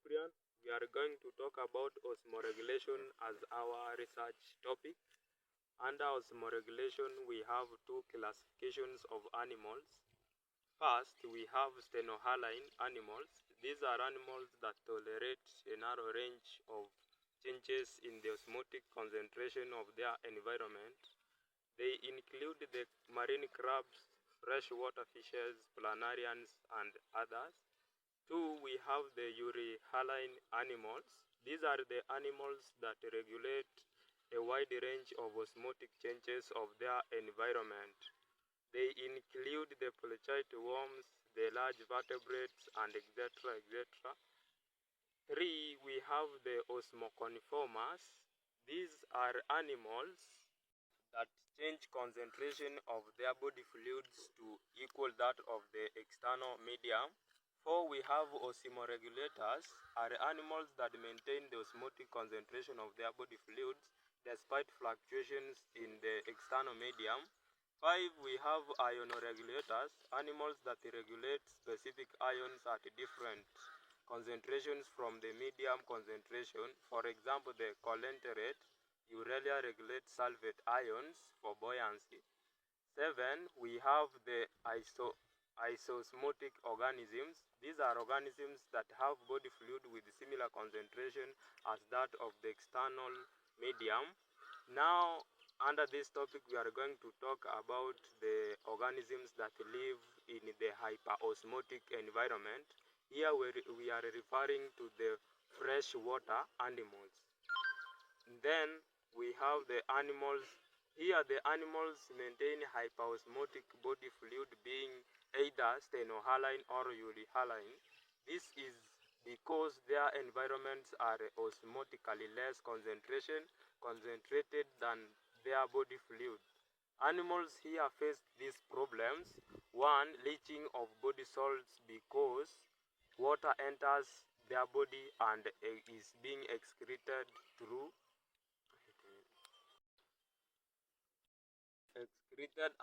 Cyprian. We are going to talk about osmoregulation as our research topic. Under osmoregulation, we have two classifications of animals. First, we have stenohaline animals. These are animals that tolerate a narrow range of changes in the osmotic concentration of their environment. They include the marine crabs, freshwater fishes, planarians, and others. Two, we have the euryhaline animals. These are the animals that regulate a wide range of osmotic changes of their environment. They include the polychaete worms, the large vertebrates, and etc. etc. Three, we have the osmoconiformers. These are animals that change concentration of their body fluids to equal that of the external medium. Four, we have osmoregulators, are animals that maintain the osmotic concentration of their body fluids despite fluctuations in the external medium. Five, we have ionoregulators, animals that regulate specific ions at different concentrations from the medium concentration. For example, the colenterate urea regulates sulfate ions for buoyancy. Seven, we have the isosmotic organisms. These are organisms that have body fluid with similar concentration as that of the external medium. Now, under this topic, we are going to talk about the organisms that live in the hyperosmotic environment. Here we are referring to the freshwater animals. Then we have the animals. Here the animals maintain hyperosmotic body fluid being either stenohaline or euryhaline. This is because their environments are osmotically less concentrated than their body fluid. Animals here face these problems. One, leaching of body salts because water enters their body and is being excreted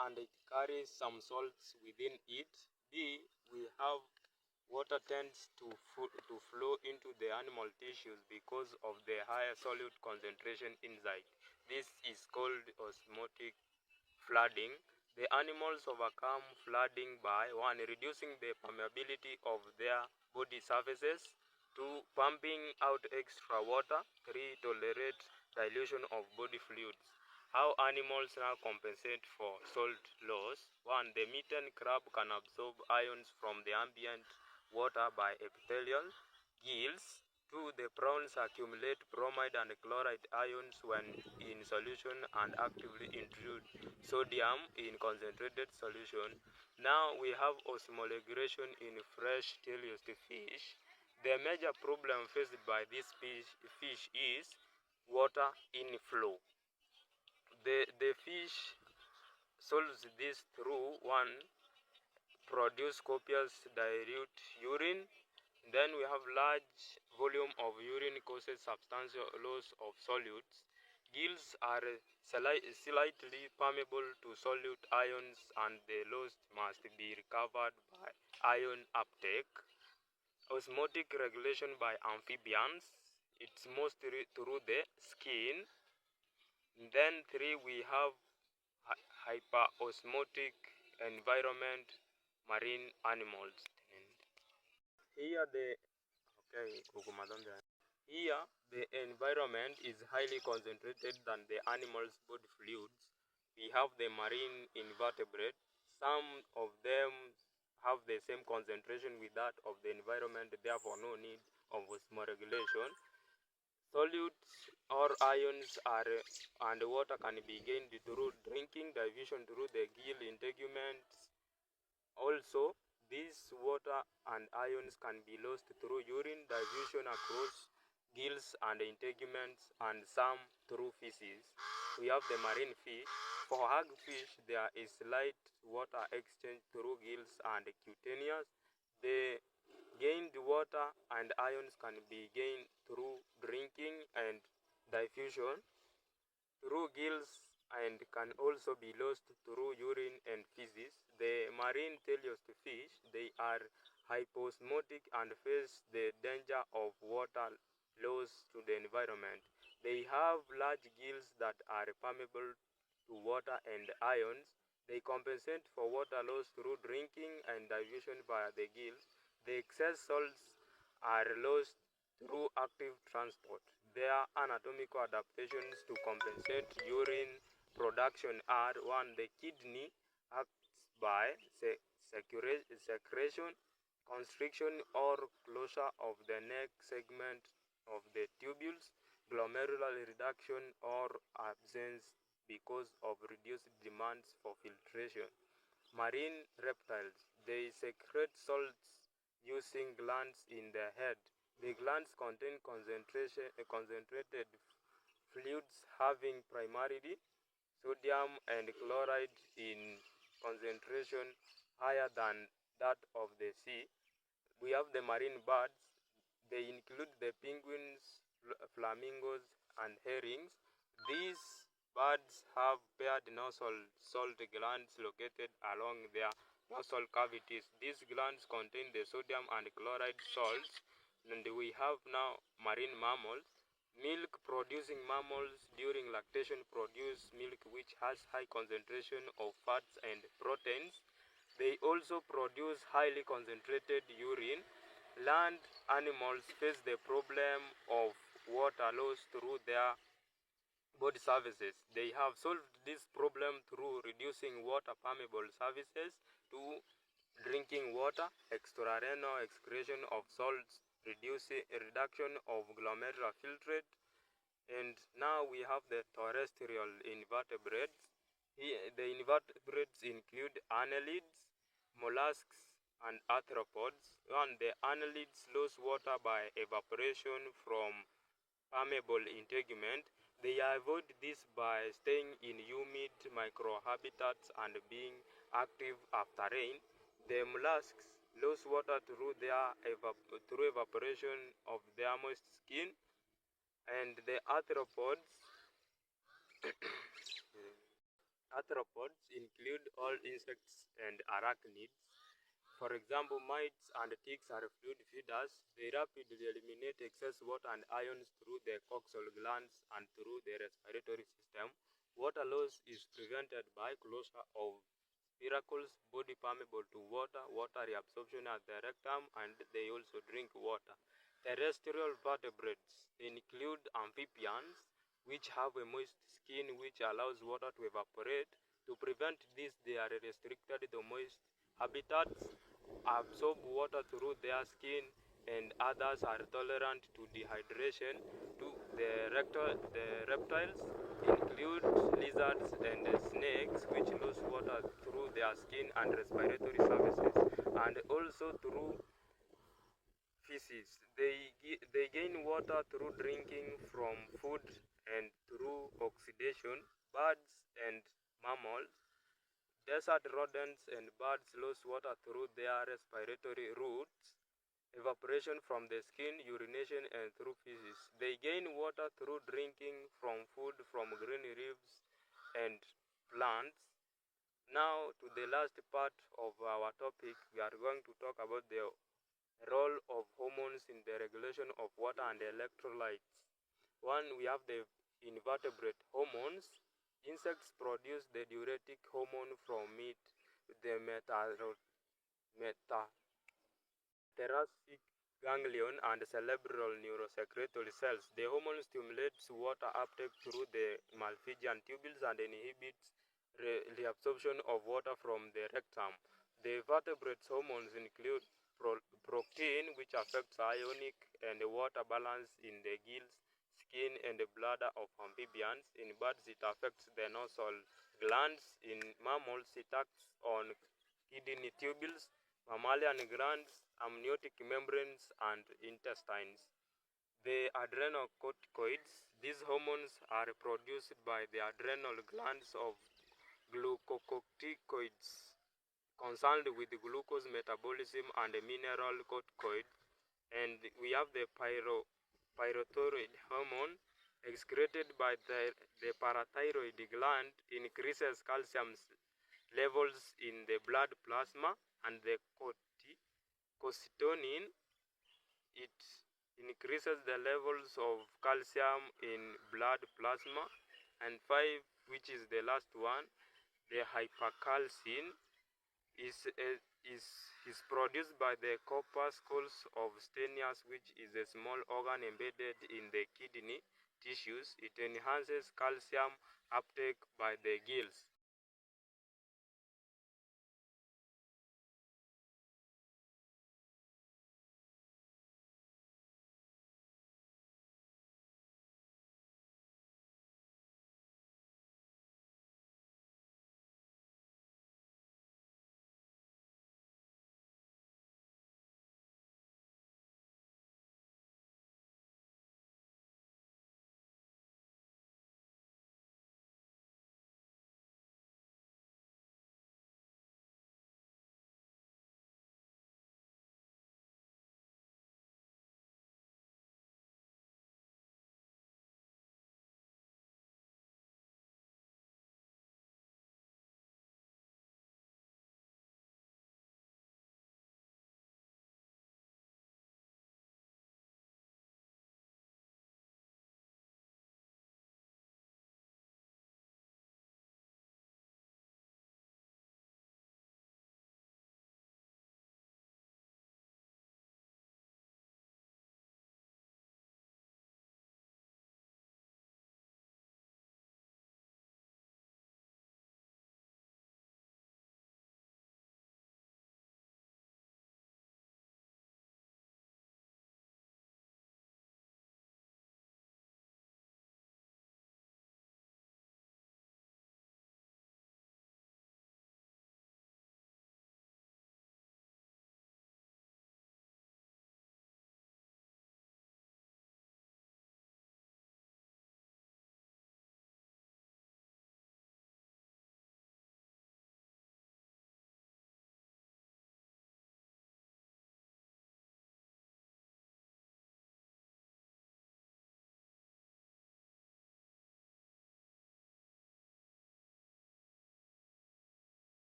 and it carries some salts within it. B, we have water tends to flow into the animal tissues because of the higher solute concentration inside. This is called osmotic flooding. The animals overcome flooding by 1. Reducing the permeability of their body surfaces, 2. Pumping out extra water, 3. Tolerate dilution of body fluids. How animals now compensate for salt loss. 1. The mitten crab can absorb ions from the ambient water by epithelial gills. 2. The prawns accumulate bromide and chloride ions when in solution and actively intrude sodium in concentrated solution. Now we have osmoregulation in fresh teleost fish. The major problem faced by this fish is water inflow. The fish solves this through 1. Produce copious dilute urine. Then we have large volume of urine causes substantial loss of solutes. Gills are slightly permeable to solute ions and the loss must be recovered by ion uptake. Osmotic regulation by amphibians. It's mostly through the skin. Then 3, we have hyperosmotic environment, marine animals. Here the environment is highly concentrated than the animal's body fluids. We have the marine invertebrates. Some of them have the same concentration with that of the environment, therefore no need of osmoregulation. Solutes or ions and water can be gained through drinking, diffusion through the gill integuments. Also, these water and ions can be lost through urine, diffusion across gills and integuments, and some through feces. We have the marine fish. For hagfish, there is light water exchange through gills and cutaneous. The gained water and ions can be gained through drinking and diffusion through gills and can also be lost through urine and feces. The marine teleost fish, they are hyposmotic and face the danger of water loss to the environment. They have large gills that are permeable to water and ions. They compensate for water loss through drinking and diffusion via the gills. The excess salts are lost through active transport. Their anatomical adaptations to compensate urine production are: 1. The kidney acts by secretion, constriction or closure of the neck segment of the tubules, glomerular reduction or absence because of reduced demands for filtration. Marine reptiles, they secrete salts using glands in the head. The glands contain concentrated fluids having primarily sodium and chloride in concentration higher than that of the sea. We have the marine birds. They include the penguins, flamingos, and herrings. These birds have paired nasal salt glands located along their nasal cavities. These glands contain the sodium and chloride salts. And we have now marine mammals. Milk producing mammals during lactation produce milk which has high concentration of fats and proteins. They also produce highly concentrated urine. Land animals face the problem of water loss through their body surfaces. They have solved this problem through reducing water permeable surfaces to drinking water, extrarenal excretion of salts, reduction of glomerular filtrate. And now we have the terrestrial invertebrates. The invertebrates include annelids, mollusks, and arthropods. The annelids lose water by evaporation from permeable integument. They avoid this by staying in humid microhabitats and being active after rain. The mollusks lose water through evaporation of their moist skin. And the arthropods include all insects and arachnids. For example, mites and ticks are fluid feeders. They rapidly eliminate excess water and ions through the coxal glands and through the respiratory system. Water loss is prevented by closure of spiracles, body permeable to water, water reabsorption at the rectum, and they also drink water. Terrestrial vertebrates include amphibians, which have a moist skin which allows water to evaporate. To prevent this, they are restricted to moist habitats, absorb water through their skin, and others are tolerant to dehydration. The reptiles include lizards and snakes, which lose water through their skin and respiratory surfaces, and also through feces. They gain water through drinking from food and through oxidation. Birds and mammals, desert rodents and birds lose water through their respiratory routes, evaporation from the skin, urination, and through feces. They gain water through drinking from food from green leaves and plants. Now to the last part of our topic, we are going to talk about the role of hormones in the regulation of water and electrolytes. 1. We have the invertebrate hormones. Insects produce the diuretic hormone from meat, the thoracic ganglion and cerebral neurosecretory cells. The hormone stimulates water uptake through the Malpighian tubules and inhibits reabsorption of water from the rectum. The vertebrate hormones include protein, which affects ionic and water balance in the gills, skin, and bladder of amphibians. In birds, it affects the nasal glands. In mammals, it acts on kidney tubules, mammalian glands, amniotic membranes, and intestines. The adrenal corticoids. These hormones are produced by the adrenal glands of glucocorticoids, concerned with glucose metabolism, and mineral corticoid. And we have the pyrothyroid hormone, excreted by the parathyroid gland, increases calcium levels in the blood plasma. And the Glycocytonin, it increases the levels of calcium in blood plasma. And 5, which is the last one, the hypercalcin is produced by the corpuscles of Stenius, which is a small organ embedded in the kidney tissues. It enhances calcium uptake by the gills.